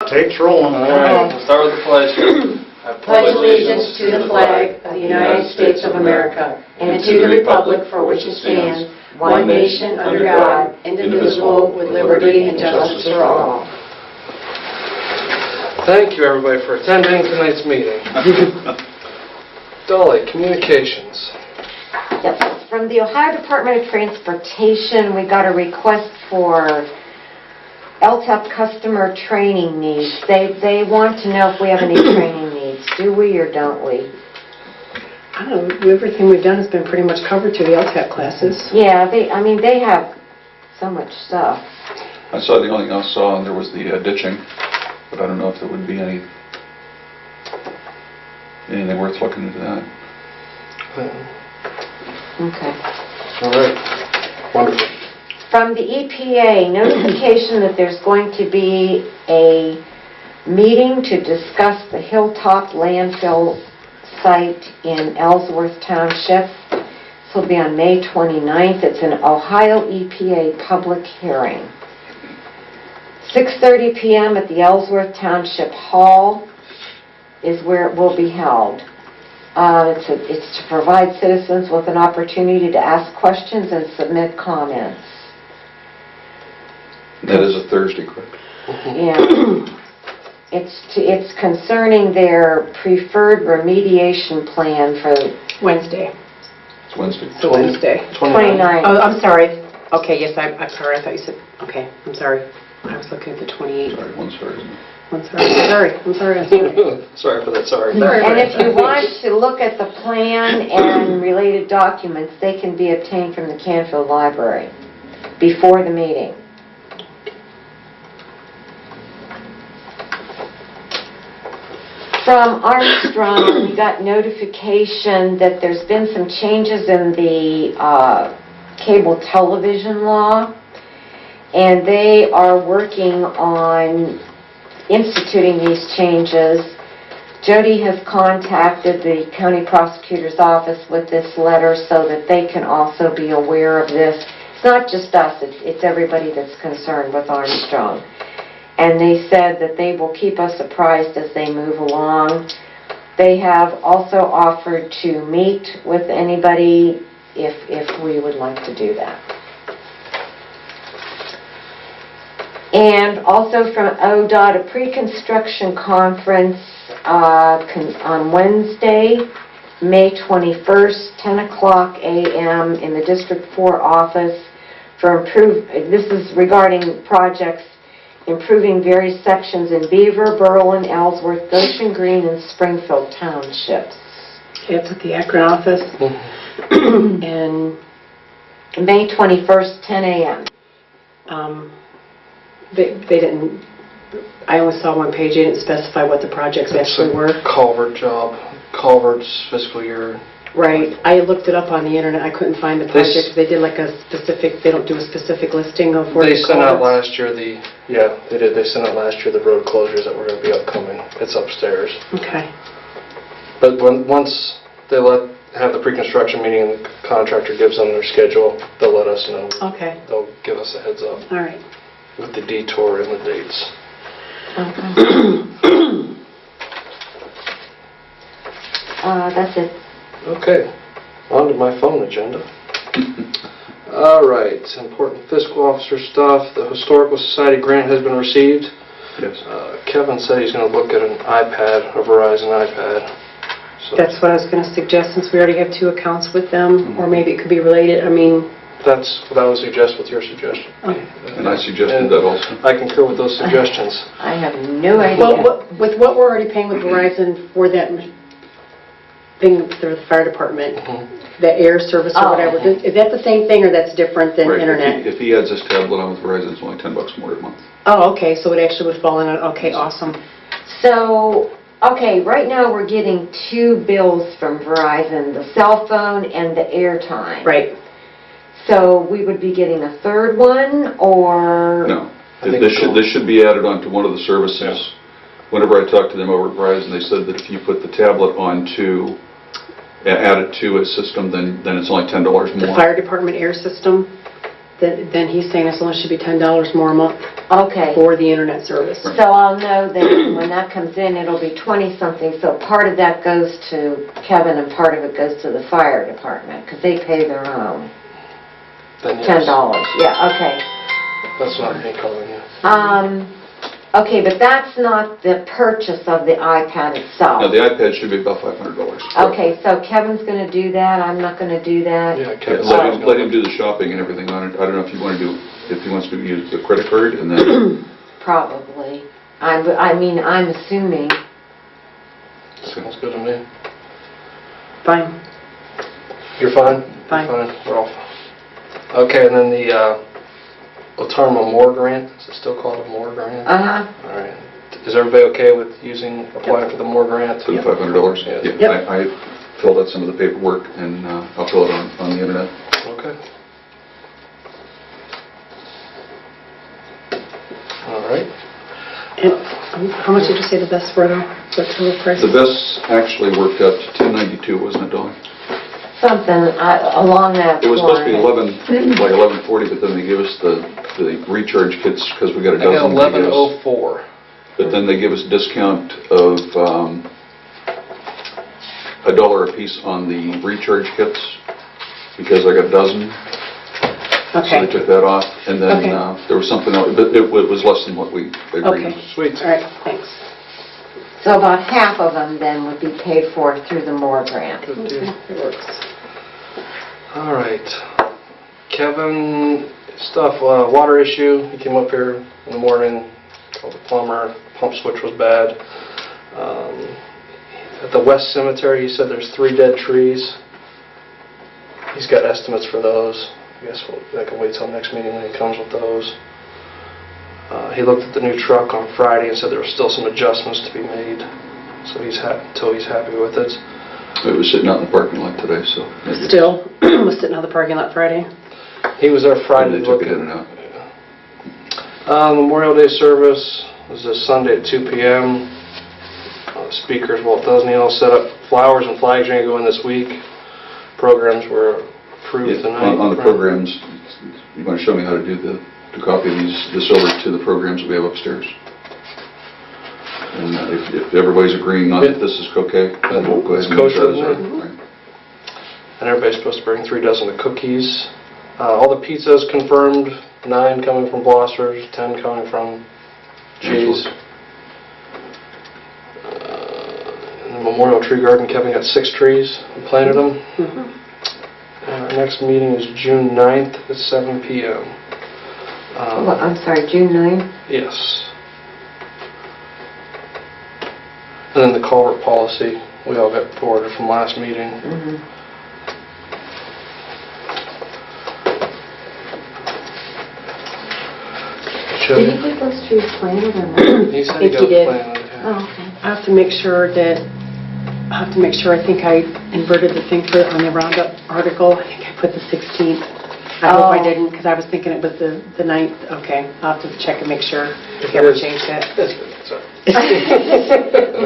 Tape's rolling. All right, we'll start with the pledge. I Pledge allegiance to the flag of the United States of America and to the republic for which it stands, one nation under God, indivisible, with liberty and justice for all. Thank you, everybody, for attending tonight's meeting. Dolly, communications. Yes, from the Ohio Department of Transportation, we got a request for LTAP customer training needs. They want to know if we have any training needs. Do we or don't we? I don't know. Everything we've done has been pretty much covered through the LTAP classes. Yeah, they have so much stuff. I saw the only thing I saw, and there was the ditching, but I don't know if there would be anything worth looking into that. Okay. All right. Wonderful. From the EPA, notification that there's going to be a meeting to discuss the Hilltop landfill site in Ellsworth Township. This will be on May 29th. It's an Ohio EPA public hearing. 6:30 p.m. at the Ellsworth Township Hall is where it will be held. It's to provide citizens with an opportunity to ask questions and submit comments. That is a Thursday, correct? Yeah. It's concerning their preferred remediation plan for Wednesday. It's Wednesday. So Wednesday. 29. Oh, I'm sorry. Okay, yes, I'm sorry. I thought you said, okay, I'm sorry. I was looking at the 28th. Sorry, one's Thursday. I'm sorry. I'm sorry. Sorry for that, sorry. And if you want to look at the plan and related documents, they can be obtained from the Canfield Library before the meeting. From Armstrong, we got notification that there's been some changes in the cable television law, and they are working on instituting these changes. Jody has contacted the county prosecutor's office with this letter so that they can also be aware of this. It's not just us, it's everybody that's concerned with Armstrong. And they said that they will keep us apprised as they move along. They have also offered to meet with anybody if we would like to do that. And also from ODOT, a pre-construction conference on Wednesday, May 21st, 10 o'clock a.m. in the District 4 office for this is regarding projects improving various sections in Beaver, Berlin, Ellsworth, Goshen Green, and Springfield townships. It's at the Akron office. And May 21st, 10 a.m. They didn't, I only saw one page. They didn't specify what the projects actually were. Culvert job. Culvert's fiscal year. Right. I looked it up on the internet. I couldn't find the project. They did like a specific, they don't do a specific listing of where They the sent out culverts. last year they did. They sent out last year the road closures that were going to be upcoming. It's upstairs. Okay. But once they have the pre-construction meeting and the contractor gives them their schedule, they'll let us know. Okay. They'll give us a heads up All right. with the detour and the dates. That's it. Okay, on to my phone agenda. All right, important fiscal officer stuff. The Historical Society grant has been received. Yes. Kevin said he's going to look at an iPad, a Verizon iPad. So That's what I was going to suggest, since we already have 2 accounts with them, or maybe it could be related. I mean, that's what I would suggest with your suggestion. And I suggested that also. I concur with those suggestions. I have no idea. well, with what we're already paying with Verizon for that thing through the fire department, the air service or whatever, is that the same thing or that's different than Right. internet? If he adds this tablet on with Verizon, it's only $10 more a month. Oh, okay, so it actually would fall in it. Okay, awesome. So, okay, right now we're getting 2 bills from Verizon, the cell phone and the airtime. Right. So we would be getting a 3rd one, or? No. I think This should be added onto one of the services. Yeah. Whenever I talked to them over at Verizon, they said that if you put the tablet onto, add it to a system, then it's only $10 more. The fire department air system? then he's saying it's only should be $10 more a month Okay. for the internet service. So I'll know that when that comes in, it'll be 20-something, so part of that goes to Kevin and part of it goes to the fire department, because they pay their own. Then yes. $10, yeah, okay. That's not me calling you. Okay, but that's not the purchase of the iPad itself. Now, the iPad should be about $500. Okay, so Kevin's going to do that, I'm not going to do that? Yeah, Yeah, Kevin's let him do the shopping and everything on it. I don't know if you want to do, if he wants to use the credit card and then... Probably. I mean, I'm assuming. Sounds good to me. Fine. You're fine? Fine. You're fine. We're all fine. Okay, and then the Otarma Moore grant, is it still called a Moore grant? Uh-huh. All right. Is everybody okay with applying for the Moore grant? For the $500? Yes. Yeah. Yep. I filled out some of the paperwork and I'll fill it on the internet. Okay. All right. And how much did you say the best were though? The total price? The best actually worked out to $292, wasn't it, Dawn? Something along that It was supposed to be line. like $11.40, but then they gave us the recharge kits because we got a I got dozen. to give us. 1104. But then they give us a discount of $1 a piece on the recharge kits because I got a dozen. So I Okay. took that off, and then Okay. there was something else, but it was less than what we agreed. Okay. Sweet. All right, thanks. So about half of them then would be paid for through the Moore grant. Good Okay, deal. it works. All right. Kevin, stuff, water issue. He came up here in the morning, called the plumber. Pump switch was bad. At the West Cemetery, he said there's 3 dead trees. He's got estimates for those. I guess I can wait till next meeting when he comes with those. He looked at the new truck on Friday and said there were still some adjustments to be made. So until he's happy with it. It was sitting out in the parking lot today, so. Still, was sitting out the parking lot Friday. He was there Friday They took it looking. in and out. Memorial Day service was this Sunday at 2 p.m. Speakers, Walt Dusney set up flowers and flags are going to go in this week. Programs were approved tonight. On the programs, you want to show me how to do to copy this over to the programs that we have upstairs? And if everybody's agreeing on that this is okay, then we'll go ahead and It's kosher, use that as isn't our- it? And everybody's supposed to bring 3 dozen of cookies. All the pizzas confirmed, 9 coming from Blosser's, 10 coming from Cheese. In the Memorial Tree Garden, Kevin got 6 trees and planted them. And our next meeting is June 9th at 7 p.m. I'm sorry, June 9th? Yes. And then the culvert policy, we all got forwarded from last meeting. Mm-hmm. Should Did he get those trees planted or not? He said I he think got he did. planted. Yeah. Oh, okay. I have to make sure I think I inverted the thing for on the Roundup article. I think I put the 16th. I hope I Oh. didn't, because I was thinking it was the 9th. Okay, I'll have to check and make sure if you It ever is. changed that. That's good. Sorry.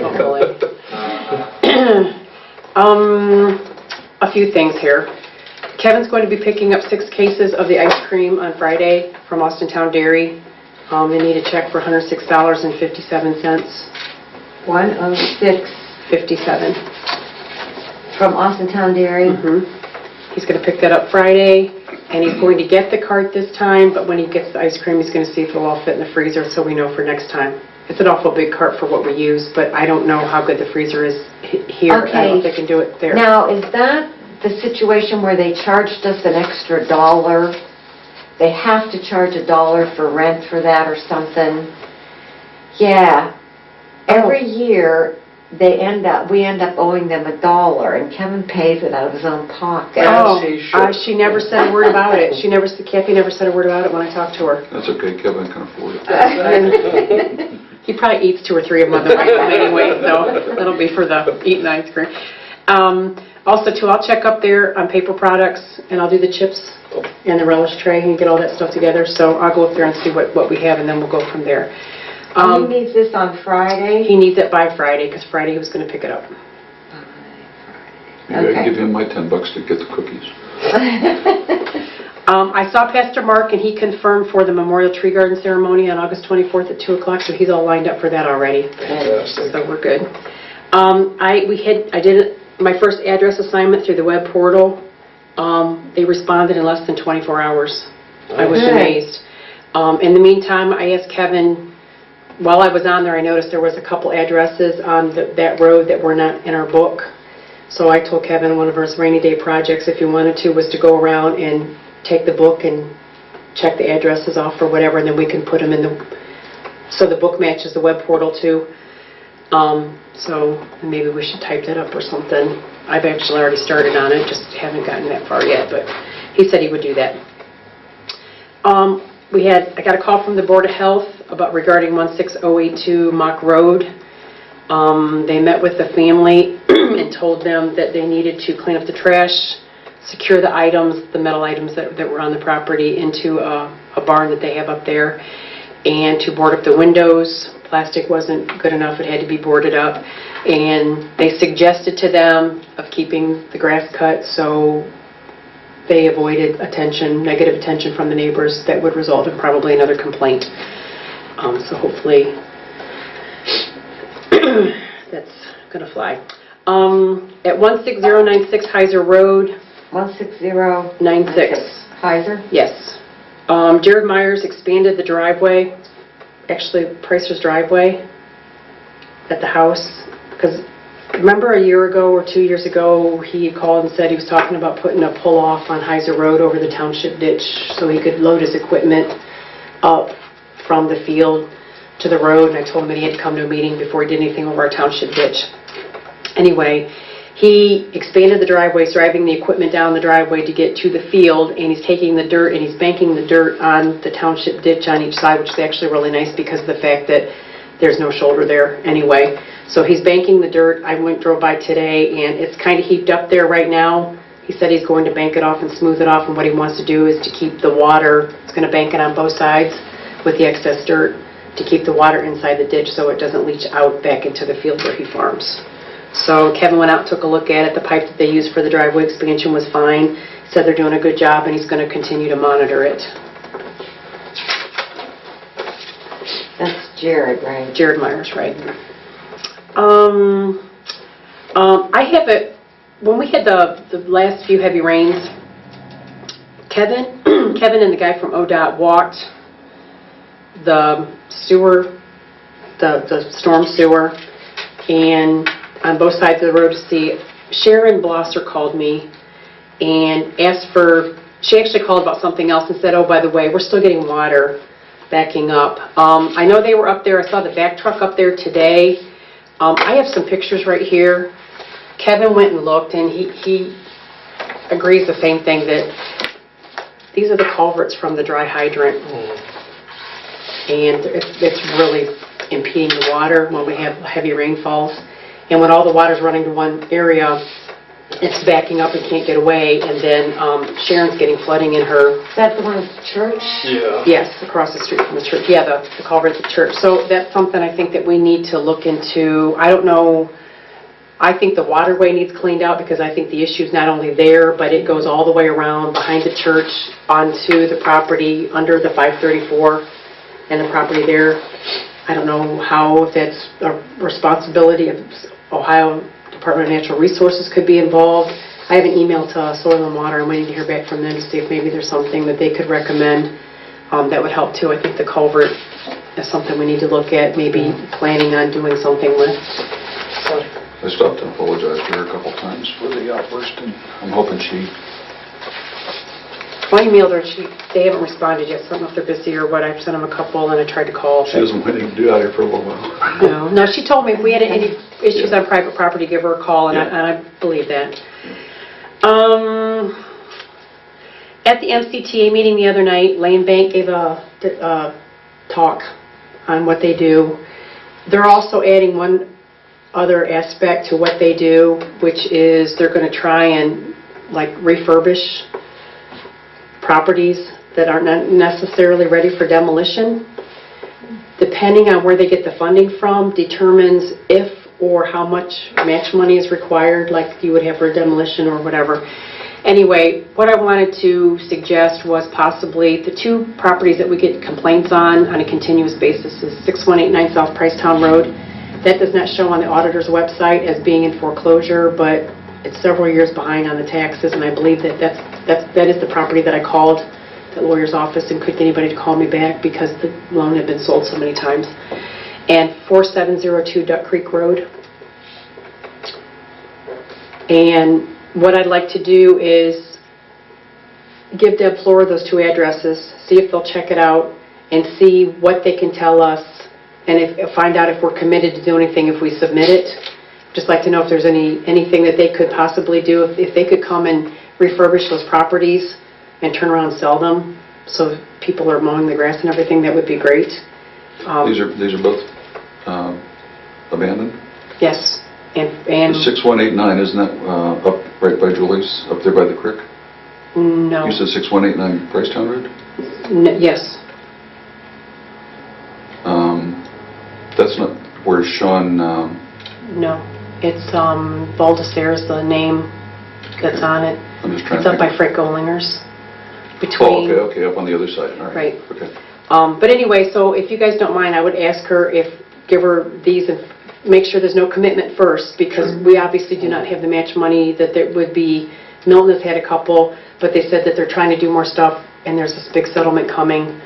Hopefully. A few things here. Kevin's going to be picking up 6 cases of the ice cream on Friday from Austin Town Dairy. They need a check for $106.57. 106 57. from Austin Town Dairy. He's going to pick that up Friday, and he's going to get the cart this time, but when he gets the ice cream, he's going to see if it'll all fit in the freezer so we know for next time. It's an awful big cart for what we use, but I don't know how good the freezer is here. I don't know if they can do it there. Now, is that the situation where they charged us an extra $1? They have to charge $1 for rent for that or something? Yeah. Every year, we end up owing them $1, and Kevin pays it out of his own pocket. Oh, Yes, he should. she never said a word about it. Kathy never said a word about it when I talked to her. That's okay, Kevin can afford it. He probably eats 2 or 3 of them on the way home anyway, so that'll be for the eating ice cream. Also, too, I'll check up there on paper products, and I'll do the chips and the relish tray and get all that stuff together. So I'll go up there and see what we have, and then we'll go from there. He needs this on Friday? He needs it by Friday, because Friday he was going to pick it up. Maybe I Okay. can give him my $10 to get the cookies. I saw Pastor Mark, and he confirmed for the Memorial Tree Garden Ceremony on August 24th at 2 o'clock, so he's all lined up for that already. Fantastic. So we're good. I did my first address assignment through the web portal. They responded in less than 24 hours. I was Good. amazed. In the meantime, I asked Kevin, while I was on there, I noticed there was a couple addresses on that road that were not in our book. So I told Kevin one of our rainy day projects, if you wanted to, was to go around and take the book and check the addresses off or whatever, and then we can put them in so the book matches the web portal too. So maybe we should type that up or something. I've actually already started on it, just haven't gotten that far yet, but he said he would do that. I got a call from the Board of Health regarding 16082 Mock Road. They met with the family and told them that they needed to clean up the trash, secure the items, the metal items that were on the property into a barn that they have up there, and to board up the windows. Plastic wasn't good enough, it had to be boarded up. And they suggested to them of keeping the grass cut, so they avoided negative attention from the neighbors that would result in probably another complaint. So hopefully that's going to fly. At 16096 Heiser Road. 16096. Heiser? Yes. Jared Myers expanded the driveway, actually Pricer's driveway at the house, because remember a year ago or 2 years ago, he called and said he was talking about putting a pull-off on Heiser Road over the township ditch so he could load his equipment up from the field to the road, and I told him that he had to come to a meeting before he did anything over our township ditch. Anyway, he expanded the driveway, he's driving the equipment down the driveway to get to the field, and he's taking the dirt and he's banking the dirt on the township ditch on each side, which is actually really nice because of the fact that there's no shoulder there anyway. So he's banking the dirt. I drove by today, and it's kind of heaped up there right now. He said he's going to bank it off and smooth it off, and what he wants to do is to keep the water, he's going to bank it on both sides with the excess dirt to keep the water inside the ditch so it doesn't leach out back into the field where he farms. So Kevin went out and took a look at it. The pipe that they used for the driveway expansion was fine. He said they're doing a good job, and he's going to continue to monitor it. That's Jared, right? Jared Myers, right. When we had the last few heavy rains, Kevin and the guy from ODOT walked the sewer, the storm sewer, and on both sides of the road to see. Sharon Blosser called me and she actually called about something else and said, oh, by the way, we're still getting water backing up. I know they were up there. I saw the back truck up there today. I have some pictures right here. Kevin went and looked, and he agrees the same thing, that these are the culverts from the dry hydrant. And it's really impeding the water when we have heavy rainfalls. And when all the water's running to one area, it's backing up and can't get away. And then Sharon's getting flooding in her. Is that the one at the church? Yeah. Yes, across the street from the church. Yeah, the culvert at the church. So that's something I think that we need to look into. I don't know. I think the waterway needs cleaned out because I think the issue's not only there, but it goes all the way around behind the church onto the property under the 534 and the property there. I don't know if that's a responsibility of Ohio Department of Natural Resources could be involved. I have an email to Soil and Water. I'm waiting to hear back from them to see if maybe there's something that they could recommend that would help too. I think the culvert is something we need to look at, maybe planning on doing something with. I stopped and apologized to her a couple times for the outburst, and I'm hoping she... I emailed her, they haven't responded yet, so I don't know if they're busy or what. I've sent them a couple, and I tried to call. She doesn't want anything to do out here for a little while. No, she told me if we had any issues on private property, give her a call, and I believe that. At the MCTA meeting the other night, Lane Bank gave a talk on what they do. They're also adding one other aspect to what they do, which is they're going to try and refurbish properties that aren't necessarily ready for demolition. Depending on where they get the funding from determines if or how much match money is required, like you would have for demolition or whatever. Anyway, what I wanted to suggest was possibly the two properties that we get complaints on a continuous basis is 6189 South Pricetown Road. That does not show on the auditor's website as being in foreclosure, but it's several years behind on the taxes, and I believe that that is the property that I called the lawyer's office and couldn't get anybody to call me back because the loan had been sold so many times. And 4702 Duck Creek Road. And what I'd like to do is give Deb Flora those two addresses, see if they'll check it out, and see what they can tell us, and find out if we're committed to do anything if we submit it. Just like to know if there's anything that they could possibly do, if they could come and refurbish those properties and turn around and sell them, so people are mowing the grass and everything, that would be great. These are both abandoned? Yes. And The 6189, isn't that up right by Julie's, up there by the creek? No. You said 6189 Pricetown Road? Yes. That's not where Sean... No. It's Baldesser is the name that's on it. I'm just trying It's to up by think. Frank Olinger's. Oh, okay, up on the other side. All right. Right. Okay. But anyway, so if you guys don't mind, I would ask her give her these and make sure there's no commitment first, because we obviously do not have the match money that there would be. Milton has had a couple, but they said that they're trying to do more stuff, and there's this big settlement coming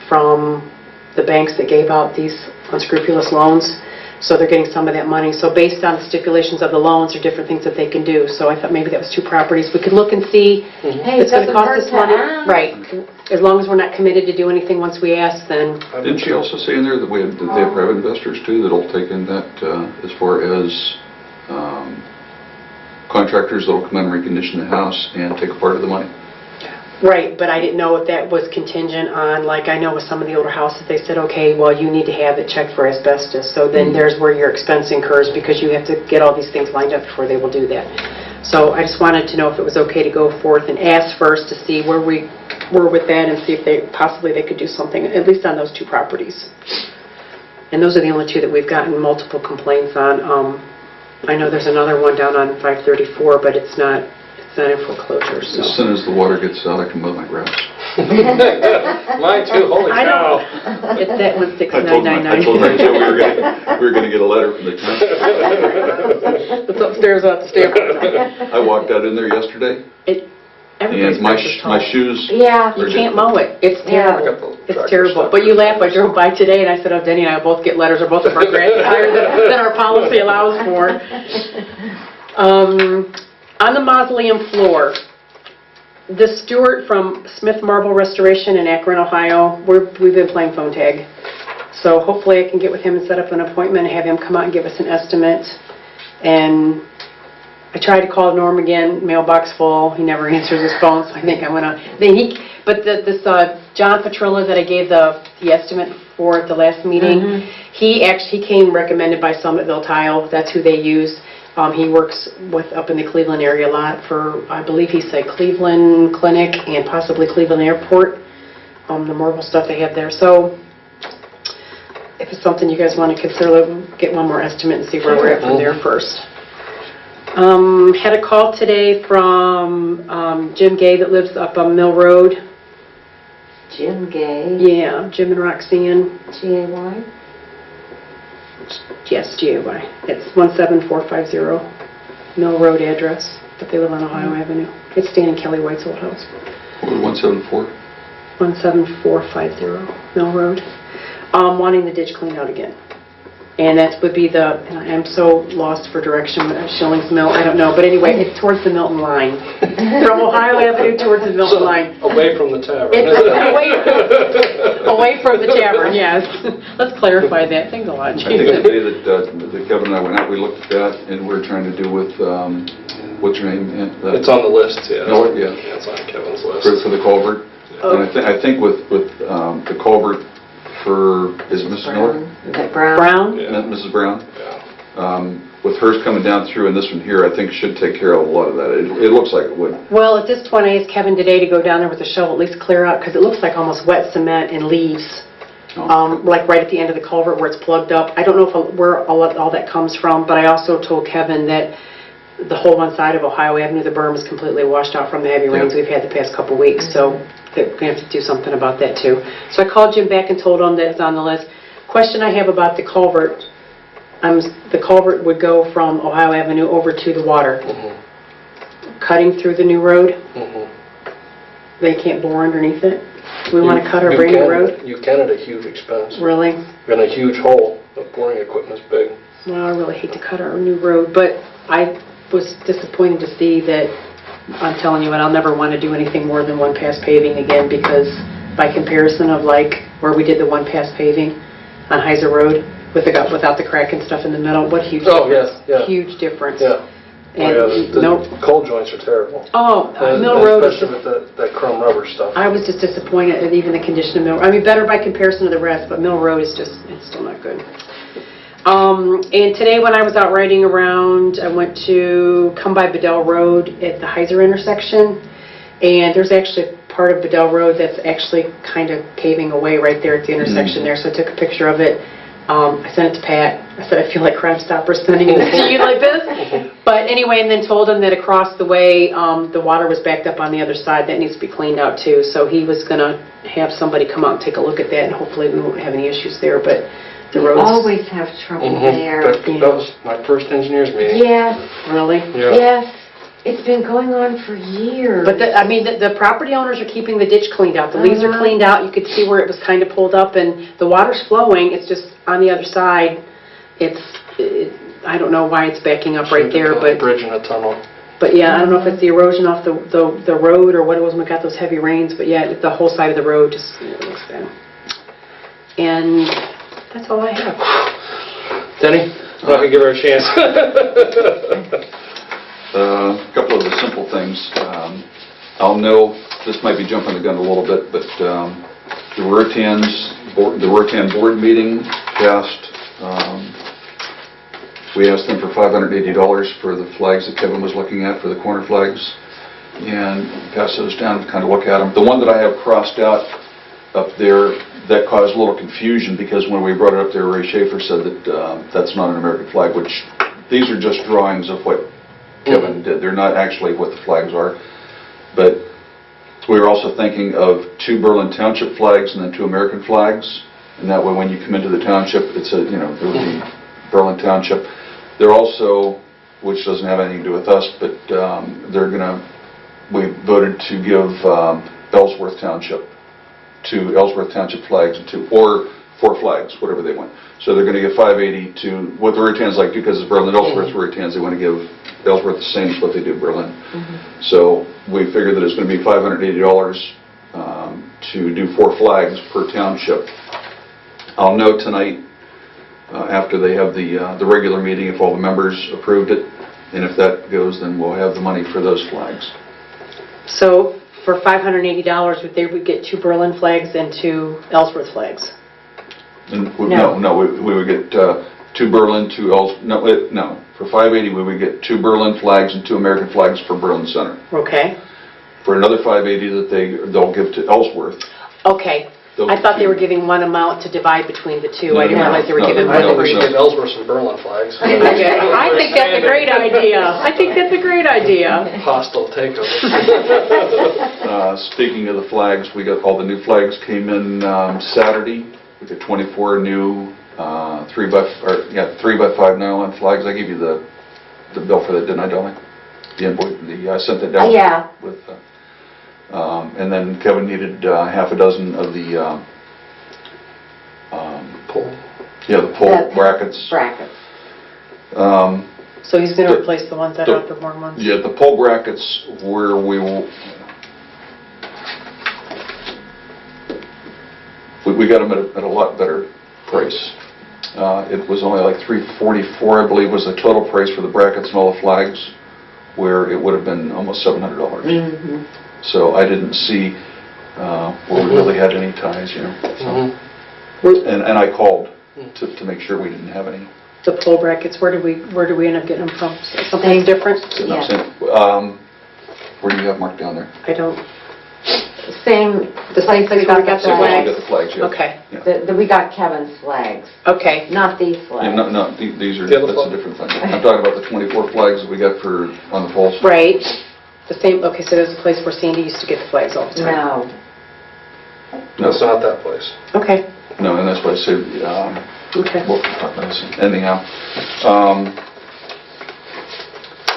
from the banks that gave out these unscrupulous loans. So they're getting some of that money. So based on the stipulations of the loans, there are different things that they can do. So I thought maybe that was two properties. We could look and see. Hey, It's going to doesn't cost hurt us to money. ask. Right. As long as we're not committed to do anything once we ask, then... Didn't she also say in there that that they have private investors too that'll take in that as far as contractors that'll come in and recondition the house and take a part of the money? Right, but I didn't know if that was contingent on, like I know with some of the older houses, they said, okay, well, you need to have it checked for asbestos. So then there's where your expense incurs, because you have to get all these things lined up before they will do that. So I just wanted to know if it was okay to go forth and ask first to see where we were with that and see if they could do something, at least on those two properties. And those are the only two that we've gotten multiple complaints on. I know there's another one down on 534, but it's not in foreclosure. So. As soon as the water gets out, I can mow my grass. Mine too, holy I cow. know. It's that one I told Rachel we were going to get a letter from the town. It's upstairs at the stamp. I walked out in there yesterday, Everybody's and my grass is tall. shoes... Yeah. You can't mow it. It's Yeah. terrible. It's terrible. But you laugh. I drove by today and I said, oh, Denny and I will both get letters, or both of our grass is higher than our policy allows for. On the mausoleum floor, the Stewart from Smith Marble Restoration in Akron, Ohio, we've been playing phone tag. So hopefully I can get with him and set up an appointment and have him come out and give us an estimate. And I tried to call Norm again, mailbox full. He never answers his phone, so I think I'm gonna. But this John Petrilla that I gave the estimate for at the last meeting, he came recommended by Summitville Tile. That's who they use. He works up in the Cleveland area a lot for, I believe he said Cleveland Clinic and possibly Cleveland Airport. The marble stuff they have there. So if it's something you guys want to consider, get one more estimate and see where we're at from there first. Had a call today from Jim Gay that lives up on Mill Road. Jim Gay. Yeah, Jim and Roxanne. G-A-Y? Yes, G-A-Y. It's 17450 Mill Road address, but they live on Ohio Avenue. It's Dan and Kelly White's old house. 174? 17450 Mill Road. Wanting the ditch cleaned out again. And that would be and I'm so lost for direction, Schilling's Mill, I don't know. But anyway, it's towards the Milton line. From Ohio Avenue towards the Milton line. Away from the tavern. It's away from the tavern, yes. Let's clarify that. Thanks a lot, I think the Jason. day that Kevin and I went out, we looked at that, and we were trying to do with, what's your name? It's on the list, yeah. No, yeah. Yeah, it's on Kevin's list. For the culvert. Oh. And I think with the culvert for, is it Mrs. Miller? Is that Brown? Brown? Yeah. Mrs. Brown? Yeah. With hers coming down through and this one here, I think should take care of a lot of that. It looks like it would. Well, at this point, I asked Kevin today to go down there with a shovel, at least clear out, because it looks like almost wet cement and leaves. Like right at the end of the culvert where it's plugged up. I don't know where all that comes from, but I also told Kevin that the whole one side of Ohio Avenue, the berm is completely washed out from the heavy rains we've had the past couple weeks, so we're going to have to do something about that too. So I called Jim back and told him that it's on the list. Question I have about the culvert, the culvert would go from Ohio Avenue over to the water. Cutting through the new road, they can't bore underneath it? We want to cut our brand new road? You can at a huge expense. Really? In a huge hole, the boring equipment's big. Well, I really hate to cut our new road, but I was disappointed to see that, I'm telling you, and I'll never want to do anything more than one pass paving again, because by comparison of like where we did the one pass paving on Heiser Road without the crack and stuff in the middle, what huge difference. Yeah. Huge difference. Yeah. And the cold joints are terrible. Mill Road is especially with that chrome rubber stuff. I was just disappointed at even the condition of Mill. I mean, better by comparison to the rest, but Mill Road is just, it's still not good. And today when I was out riding around, I went to come by Bedell Road at the Heiser intersection, and there's actually a part of Bedell Road that's actually kind of caving away right there at the intersection there, so I took a picture of it. I sent it to Pat. I said, I feel like Crime Stoppers sending it to you like this. But anyway, and then told him that across the way, the water was backed up on the other side. That needs to be cleaned out too. So he was going to have somebody come out and take a look at that, and hopefully we won't have any issues there. But the roads... Always have trouble there. That was my first engineers meeting. Yes. Really? Yeah. Yes. It's been going on for years. But the property owners are keeping the ditch cleaned out. The leaves are cleaned out. You could see where it was kind of pulled up, and the water's flowing. It's just on the other side. I don't know why it's backing up right there, but bridge and a tunnel. But yeah, I don't know if it's the erosion off the road or what it was when we got those heavy rains. But yeah, the whole side of the road just looks bad. And that's all I have. Denny, why don't we give her a chance? A couple of the simple things. I'll know, this might be jumping the gun a little bit, but the Ruritan board meeting passed. We asked them for $580 for the flags that Kevin was looking at, for the corner flags, and passed those down to kind of look at them. The one that I have crossed out up there, that caused a little confusion, because when we brought it up there, Ray Schaefer said that that's not an American flag, which these are just drawings of what Kevin did. They're not actually what the flags are. But we were also thinking of 2 Berlin Township flags and then 2 American flags. And that way when you come into the township, it says, there would be Berlin Township. They're also, which doesn't have anything to do with us, but we voted to give Ellsworth Township 2 Ellsworth Township flags or 4 flags, whatever they want. So they're going to give $580 to what the Ruritans like, because it's Berlin Ellsworth Ruritans, they want to give Ellsworth the same as what they do Berlin. So we figured that it's going to be $580 to do 4 flags per township. I'll know tonight, after they have the regular meeting, if all the members approved it, and if that goes, then we'll have the money for those flags. So for $580, they would get 2 Berlin flags and 2 Ellsworth flags. And we would get 2 Berlin, 2 no. For $580, we would get 2 Berlin flags and 2 American flags for Berlin Center. Okay. For another $580 that they'll give to Ellsworth. Okay. I thought they were giving one amount to divide between the two. I didn't realize they were giving one. I think we should give Ellsworth some Berlin flags. Okay. I think that's a great idea. Hostile takeover. Speaking of the flags, we got all the new flags came in Saturday. We got 24 new 3 by 5 nylon flags. I gave you the bill for that, didn't I, Dolly? The invoice. I sent that down. Yeah. With. And then Kevin needed half a dozen of the pole. Yeah, the pole brackets. So he's going to replace the ones that are the worn ones? Yeah, the pole brackets where we will... We got them at a lot better price. It was only like $344, I believe, was the total price for the brackets and all the flags, where it would have been almost $700. So I didn't see where we really had any ties, So. And I called to make sure we didn't have any. The pole brackets, where do we end up getting them from? Something different? Yeah. Where do you have marked down there? I don't. Same The same place place we where got we got the the Same place flags. we got the flags, yeah. Okay, Yeah. We got Kevin's flags, okay. not these Yeah, flags. no, these are, The other that's a different thing. I'm talking about the 24 flags that we got on the falls. Right. The same, okay, so there's a place where Sandy used to get the flags all the time. No. It's not that place. Okay, No, and that's why I said, okay. we'll talk about this anyhow.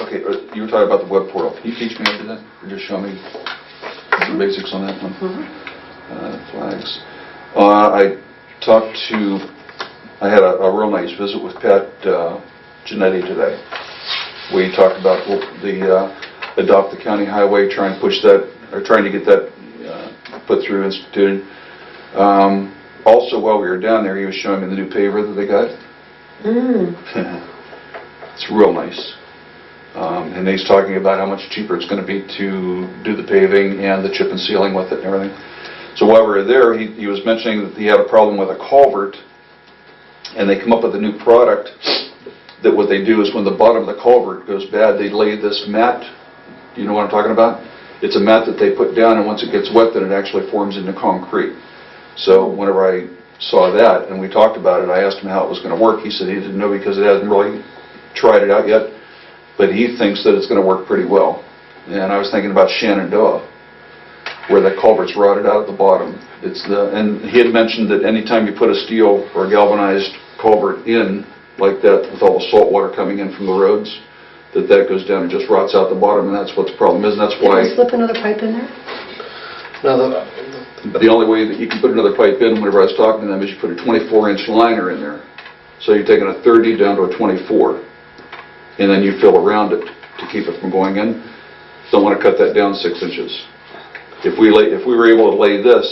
Okay, you were talking about the web portal. Can you teach me how to do that? Or just show me the basics on that one? Flags. I had a real nice visit with Pat Genetti today. We talked about the Adopt the County Highway, trying to get that put through, instituted. Also, while we were down there, he was showing me the new paver that they got. It's real nice. And he's talking about how much cheaper it's going to be to do the paving and the chip and sealing with it and everything. So while we were there, he was mentioning that he had a problem with a culvert, and they come up with a new product that what they do is when the bottom of the culvert goes bad, they lay this mat. Do you know what I'm talking about? It's a mat that they put down, and once it gets wet, then it actually forms into concrete. So whenever I saw that and we talked about it, I asked him how it was going to work. He said he didn't know because it hadn't really tried it out yet, but he thinks that it's going to work pretty well. And I was thinking about Shenandoah, where the culvert's rotted out at the bottom. And he had mentioned that anytime you put a steel or a galvanized culvert in like that, with all the salt water coming in from the roads, that goes down and just rots out the bottom, and that's what the problem is, and that's why... Can you slip another pipe in there? No, The only way that you can put another pipe in, whenever I was talking to them, is you put a 24-inch liner in there. So you're taking a 30 down to a 24, and then you fill around it to keep it from going in. Don't want to cut that down 6 inches. If we were able to lay this,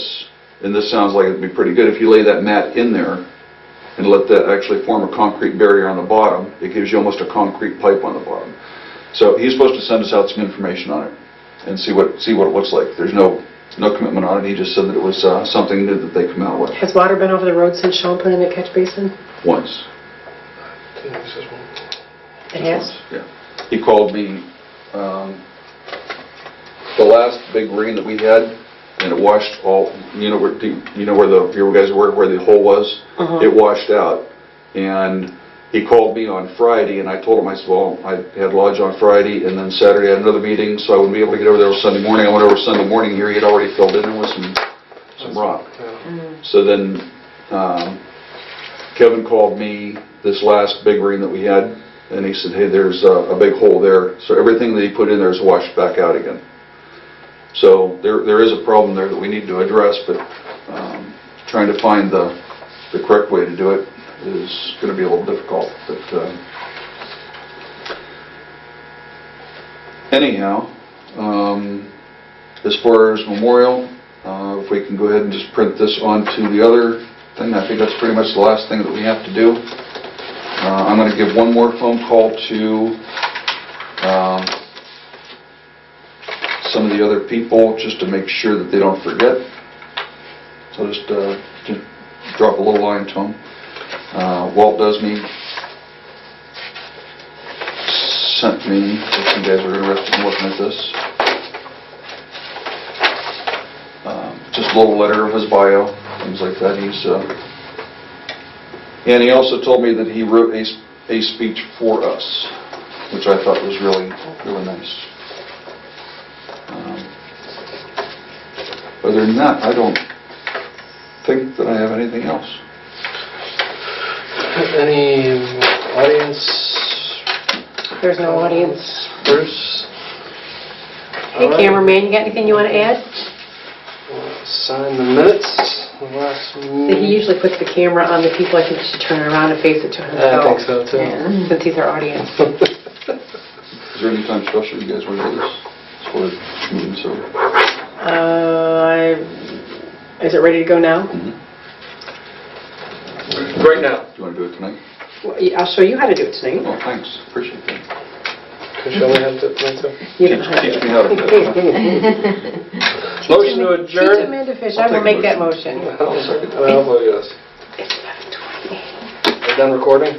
and this sounds like it'd be pretty good, if you lay that mat in there and let that actually form a concrete barrier on the bottom, it gives you almost a concrete pipe on the bottom. So he's supposed to send us out some information on it and see what it looks like. There's no commitment on it. He just said that it was something new that they come out with. Has water been over the road since Sean put in the catch basin? Once. It has? Yeah. He called me the last big rain that we had, and it washed all, you know where you guys were, where the hole was? It washed out. And he called me on Friday, and I told him, I said, well, I had lodge on Friday, and then Saturday I had another meeting, so I wouldn't be able to get over there Sunday morning. I went over Sunday morning here. He had already filled in with some rock. So then Kevin called me this last big rain that we had, and he said, hey, there's a big hole there. So everything that he put in there is washed back out again. So there is a problem there that we need to address, but trying to find the correct way to do it is going to be a little difficult. But anyhow, as far as memorial, if we can go ahead and just print this onto the other thing, I think that's pretty much the last thing that we have to do. I'm going to give one more phone call to some of the other people just to make sure that they don't forget. So just drop a little line to them. Walt Dusney sent me, if you guys are interested in looking at this, just a little letter of his bio, things like that. And he also told me that he wrote a speech for us, which I thought was really, really nice. Other than that, I don't think that I have anything else. Any audience? There's no audience. Bruce? Hey, All right. cameraman, you got anything you want to add? Sign the minutes. The last He usually puts the camera on the people. I think he should turn it around and face it to himself. I think so too. Yeah, since he's our audience. Is there any time special you guys want to do this? It's for the meeting, so. Is it ready to go now? Right now. Do you want to do it tonight? Well, I'll show you how to do it tonight. Oh, thanks. Appreciate that. Can you show me how to do it tonight too? You don't have Teach to. me how to do it. Motion to Teach adjourn. him into fish. I'll I will take a make that motion. motion. I'll vote yes. It's 11:20. Are you done recording?